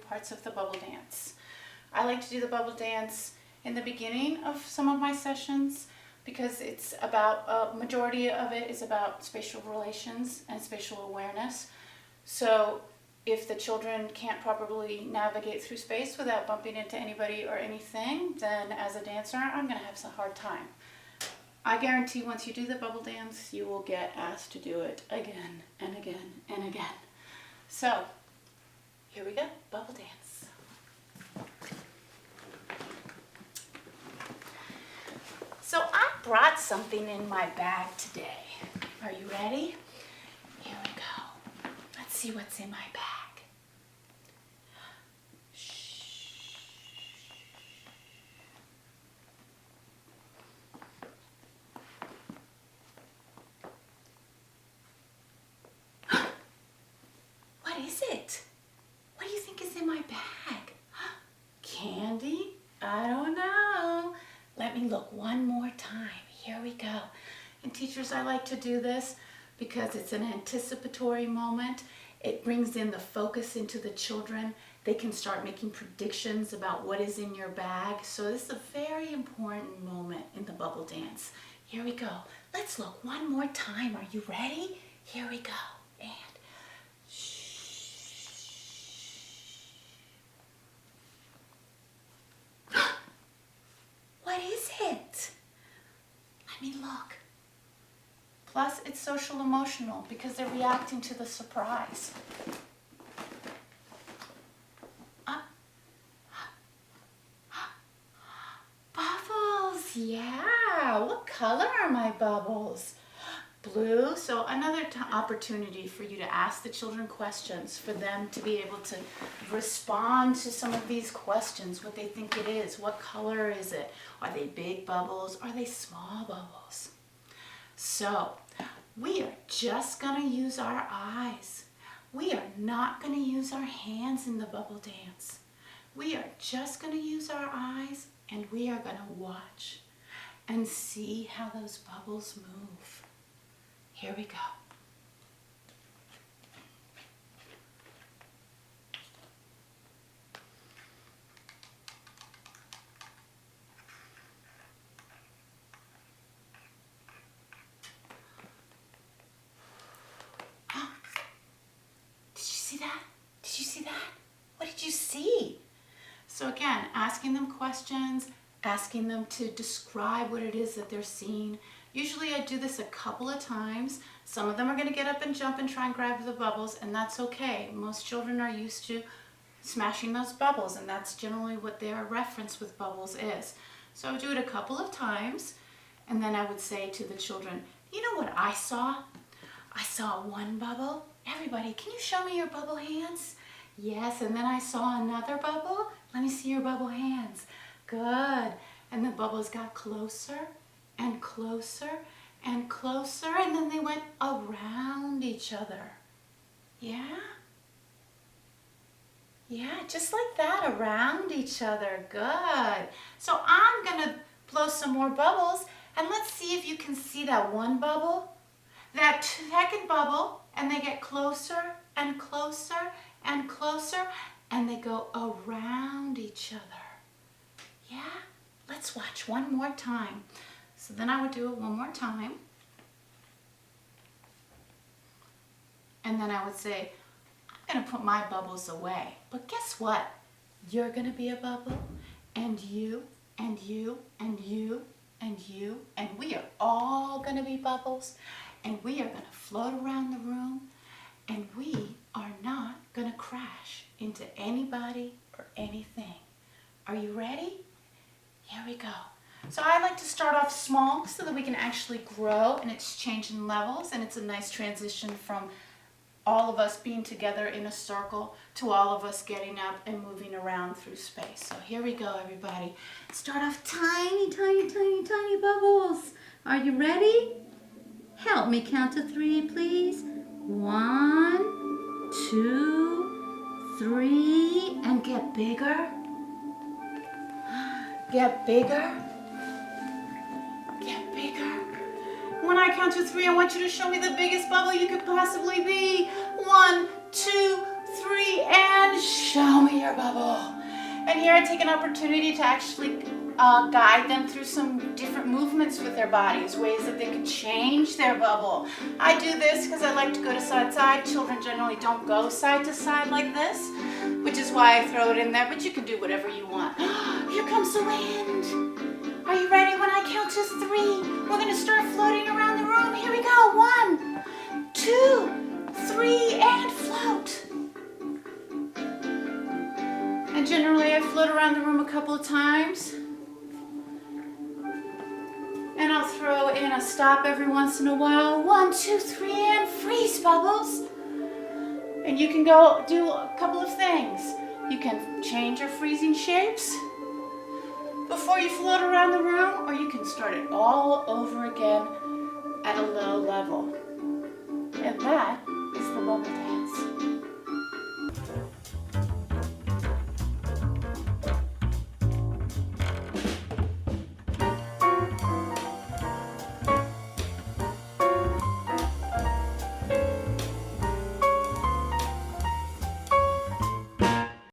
parts of the bubble dance. I like to do the bubble dance in the beginning of some of my sessions because it's about, majority of it is about spatial relations and spatial awareness. So if the children can't properly navigate through space without bumping into anybody or anything, then as a dancer, I'm going to have some hard time. I guarantee once you do the bubble dance, you will get asked to do it again and again and again. So, here we go, bubble dance. So I brought something in my bag today. Are you ready? Here we go. Let's see what's in my bag. What is it? What do you think is in my bag? Candy? I don't know. Let me look one more time. Here we go. And teachers, I like to do this because it's an anticipatory moment. It brings in the focus into the children. They can start making predictions about what is in your bag. So this is a very important moment in the bubble dance. Here we go. Let's look one more time. Are you ready? Here we go. And what is it? Let me look. Plus, it's social emotional because they're reacting to the surprise. Bubbles, yeah. What color are my bubbles? Blue. So another opportunity for you to ask the children questions, for them to be able to respond to some of these questions, what they think it is, what color is it, are they big bubbles, are they small bubbles? So we are just going to use our eyes. We are not going to use our hands in the bubble dance. We are just going to use our eyes, and we are going to watch and see how those bubbles move. Here we go. Did you see that? Did you see that? What did you see? So again, asking them questions, asking them to describe what it is that they're seeing. Usually I do this a couple of times. Some of them are going to get up and jump and try and grab the bubbles, and that's okay. Most children are used to smashing those bubbles, and that's generally what their reference with bubbles is. So I would do it a couple of times, and then I would say to the children, you know what I saw? I saw one bubble. Everybody, can you show me your bubble hands? Yes, and then I saw another bubble. Let me see your bubble hands. Good. And the bubbles got closer and closer and closer, and then they went around each other. Yeah? Yeah, just like that, around each other. Good. So I'm going to blow some more bubbles, and let's see if you can see that one bubble, that second bubble, and they get closer and closer and closer, and they go around each other. Yeah? Let's watch one more time. So then I would do it one more time. And then I would say, I'm going to put my bubbles away. But guess what? You're going to be a bubble, and you, and you, and you, and you, and we are all going to be bubbles, and we are going to float around the room, and we are not going to crash into anybody or anything. Are you ready? Here we go. So I like to start off small so that we can actually grow, and it's changing levels, and it's a nice transition from all of us being together in a circle to all of us getting up and moving around through space. So here we go, everybody. Start off tiny, tiny, tiny, tiny bubbles. Are you ready? Help me count to 3, please. 1, 2, 3, and get bigger. Get bigger. Get bigger. When I count to 3, I want you to show me the biggest bubble you could possibly be. 1, 2, 3, and show me your bubble. And here I take an opportunity to actually guide them through some different movements with their bodies, ways that they could change their bubble. I do this because I like to go to side to side. Children generally don't go side to side like this, which is why I throw it in there, but you can do whatever you want. Here comes the wind. Are you ready? When I count to 3, we're going to start floating around the room. Here we go. 1, 2, 3, and float. And generally I float around the room a couple of times. And I'll throw in a stop every once in a while. 1, 2, 3, and freeze, Bubbles. And you can go do a couple of things. You can change your freezing shapes before you float around the room, or you can start it all over again at a low level. And that